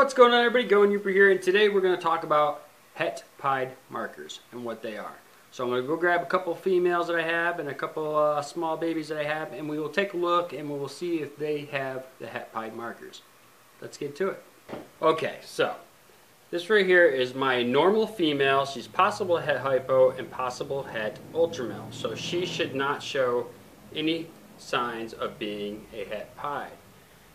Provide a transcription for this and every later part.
What's going on, everybody? Going Yooper here, and today we're going to talk about het pied markers and what they are. So I'm going to go grab a couple females that I have and a couple small babies that I have, and we will take a look and we will see if they have the het pied markers. Let's get to it. Okay, so this right here is my normal female. She's possible het hypo and possible het ultramel. So she should not show any signs of being a het pied.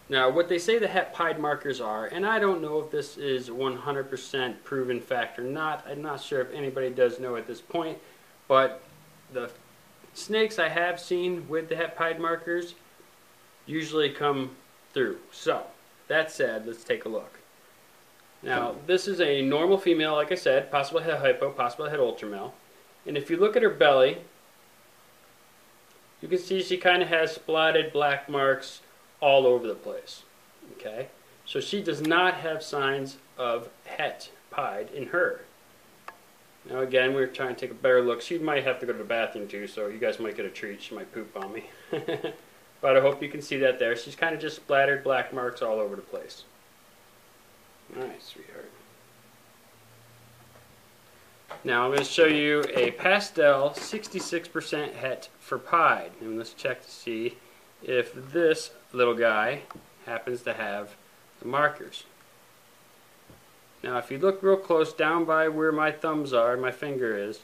Now, what they say the het pied markers are, and I don't know if this is 100% proven fact or not. I'm not sure if anybody does know at this point, but the snakes I have seen with the het pied markers usually come through. So, that said, let's take a look. Now, this is a normal female, like I said, possible het hypo, possible het ultramel. And if you look at her belly, you can see she kind of has spotted black marks all over the place. Okay, so she does not have signs of het pied in her. Now again, we're trying to take a better look. She might have to go to the bathroom too, so you guys might get a treat. She might poop on me. But I hope you can see that there. She's kind of just splattered black marks all over the place. Alright, sweetheart. Now I'm going to show you a pastel 66% het for pied. And let's check to see if this little guy happens to have the markers. Now if you look real close down by where my thumbs are, my finger is,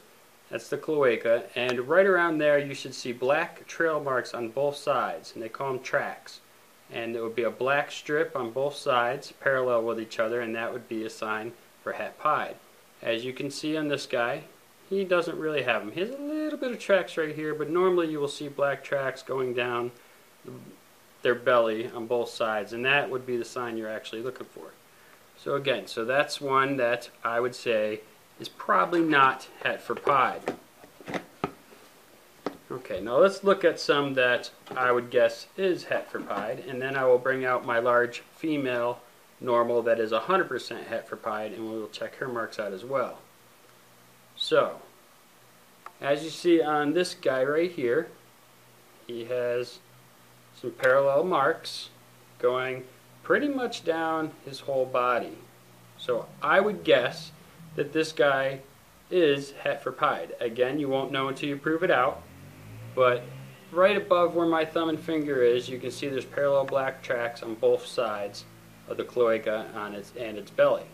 that's the cloaca, and right around there you should see black trail marks on both sides, and they call them tracks. And it would be a black strip on both sides parallel with each other, and that would be a sign for het pied. As you can see on this guy, he doesn't really have them. He has a little bit of tracks right here, but normally you will see black tracks going down their belly on both sides, and that would be the sign you're actually looking for. So again, so that's one that I would say is probably not het for pied. Okay, now let's look at some that I would guess is het for pied, and then I will bring out my large female normal that is 100% het for pied, and we will check her marks out as well. So, as you see on this guy right here, he has some parallel marks going pretty much down his whole body. So I would guess that this guy is het for pied. Again, you won't know until you prove it out, but right above where my thumb and finger is, you can see there's parallel black tracks on both sides of the cloaca on its belly.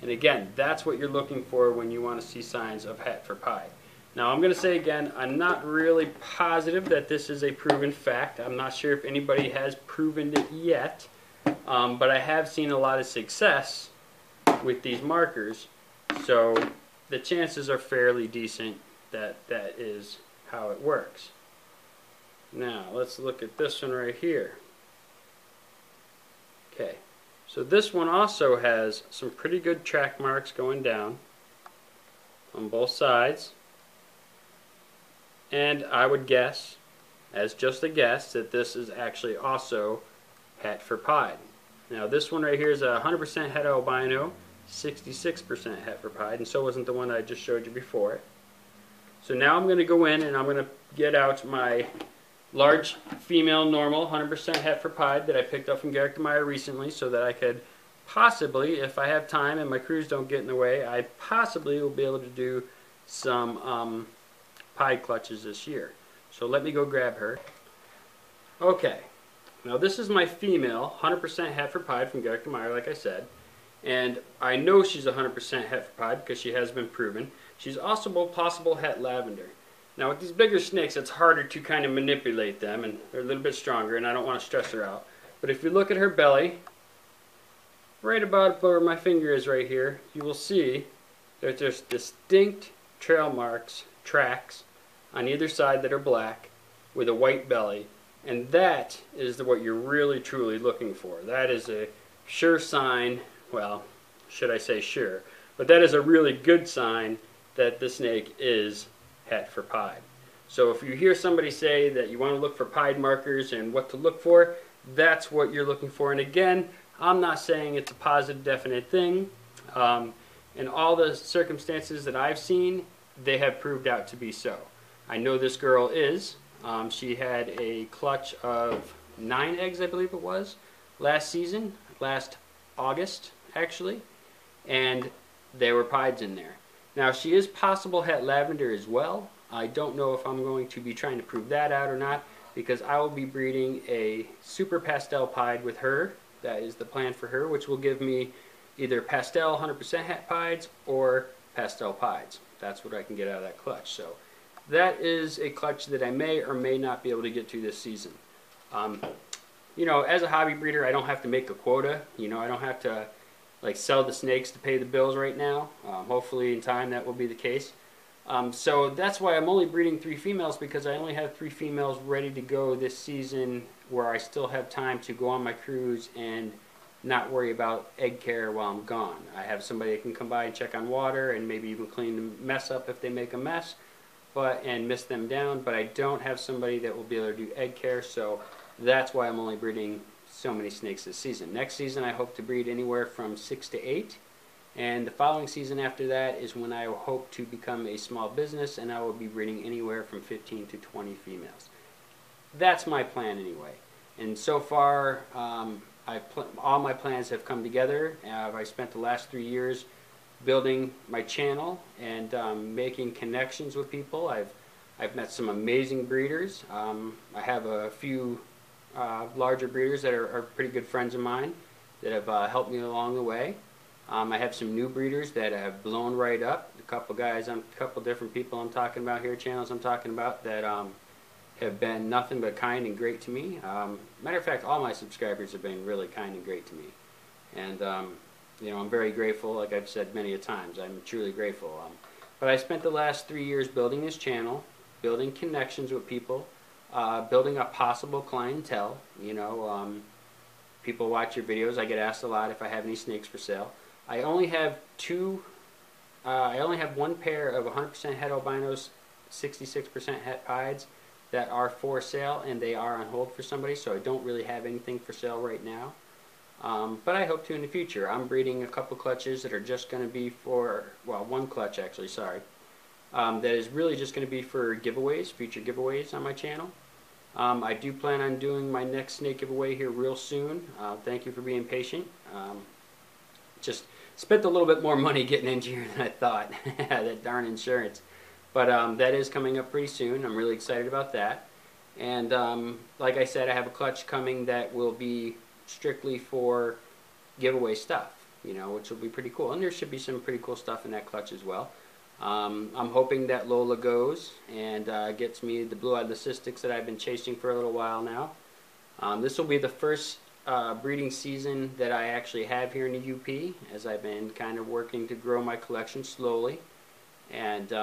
And again, that's what you're looking for when you want to see signs of het for pied. Now I'm going to say again, I'm not really positive that this is a proven fact. I'm not sure if anybody has proven it yet, but I have seen a lot of success with these markers, so the chances are fairly decent that that is how it works. Now let's look at this one right here. Okay, so this one also has some pretty good track marks going down on both sides. And I would guess, as just a guess, that this is actually also het for pied. Now this one right here is 100% het albino, 66% het for pied, and so wasn't the one I just showed you before. So now I'm going to go in and I'm going to get out my large female normal 100% het for pied that I picked up from Garrick Meyer recently, so that I could possibly, if I have time and my crews don't get in the way, I possibly will be able to do some pied clutches this year. So let me go grab her. Okay, now this is my female 100% het for pied from Garrick Meyer, like I said, and I know she's 100% het for pied because she has been proven. She's also possible het lavender. Now with these bigger snakes, it's harder to kind of manipulate them, and they're a little bit stronger, and I don't want to stress her out. But if you look at her belly, right about where my finger is right here, you will see that there's distinct trail marks, tracks on either side that are black with a white belly, and that is what you're really truly looking for. That is a sure sign, well, should I say sure, but that is a really good sign that the snake is het for pied. So if you hear somebody say that you want to look for pied markers and what to look for, that's what you're looking for. And again, I'm not saying it's a positive definite thing. In all the circumstances that I've seen, they have proved out to be so. I know this girl is. She had a clutch of 9 eggs, I believe it was, last season, last August, actually, and there were pieds in there. Now she is possible het lavender as well. I don't know if I'm going to be trying to prove that out or not, because I will be breeding a super pastel pied with her. That is the plan for her, which will give me either pastel 100% het pieds or pastel pieds. That's what I can get out of that clutch. So that is a clutch that I may or may not be able to get to this season. You know, as a hobby breeder, I don't have to make a quota. You know, I don't have to like sell the snakes to pay the bills right now. Hopefully in time that will be the case. So that's why I'm only breeding 3 females, because I only have 3 females ready to go this season, where I still have time to go on my cruise and not worry about egg care while I'm gone. I have somebody that can come by and check on water and maybe even clean the mess up if they make a mess, and mist them down, but I don't have somebody that will be able to do egg care, so that's why I'm only breeding so many snakes this season. Next season I hope to breed anywhere from 6 to 8, and the following season after that is when I hope to become a small business, and I will be breeding anywhere from 15 to 20 females. That's my plan anyway. And so far, all my plans have come together. I spent the last 3 years building my channel and making connections with people. I've met some amazing breeders. I have a few larger breeders that are pretty good friends of mine that have helped me along the way. I have some new breeders that have blown right up. A couple different people I'm talking about here, channels I'm talking about, that have been nothing but kind and great to me. Matter of fact, all my subscribers have been really kind and great to me. And you know, I'm very grateful. Like I've said many a times, I'm truly grateful. But I spent the last 3 years building this channel, building connections with people, building a possible clientele. You know, people watch your videos. I get asked a lot if I have any snakes for sale. I only have one pair of 100% het albinos, 66% het pieds that are for sale, and they are on hold for somebody, so I don't really have anything for sale right now. But I hope to in the future. I'm breeding a couple clutches that are just going to be for, well, one clutch actually, sorry, that is really just going to be for giveaways, future giveaways on my channel. I do plan on doing my next snake giveaway here real soon. Thank you for being patient. Just spent a little bit more money getting into here than I thought. That darn insurance. But that is coming up pretty soon. I'm really excited about that. And like I said, I have a clutch coming that will be strictly for giveaway stuff, you know, which will be pretty cool. And there should be some pretty cool stuff in that clutch as well. I'm hoping that Lola goes and gets me the blue-eyed leucistics that I've been chasing for a little while now. This will be the first breeding season that I actually have here in the UP, as I've been kind of working to grow my collection slowly. And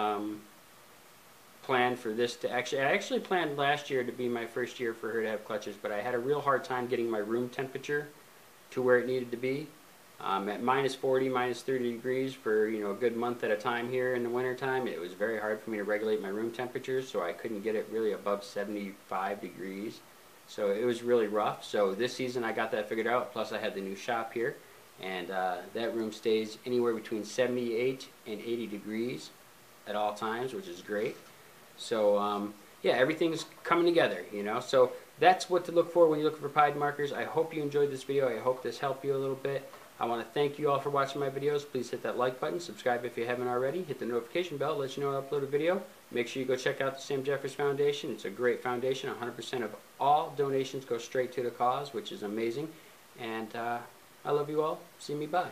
plan for this to I actually planned last year to be my first year for her to have clutches, but I had a real hard time getting my room temperature to where it needed to be. At minus 40, minus 30 degrees for, you know, a good month at a time here in the winter time, it was very hard for me to regulate my room temperature, so I couldn't get it really above 75 degrees. So it was really rough. So this season I got that figured out, plus I had the new shop here, and that room stays anywhere between 78 and 80 degrees at all times, which is great. So yeah, everything's coming together, you know. So that's what to look for when you're looking for pied markers. I hope you enjoyed this video. I hope this helped you a little bit. I want to thank you all for watching my videos. Please hit that like button, subscribe if you haven't already, hit the notification bell, let you know when I upload a video. Make sure you go check out the Sam Jeffers Foundation. It's a great foundation. 100% of all donations go straight to the cause, which is amazing. And I love you all. See me. Bye.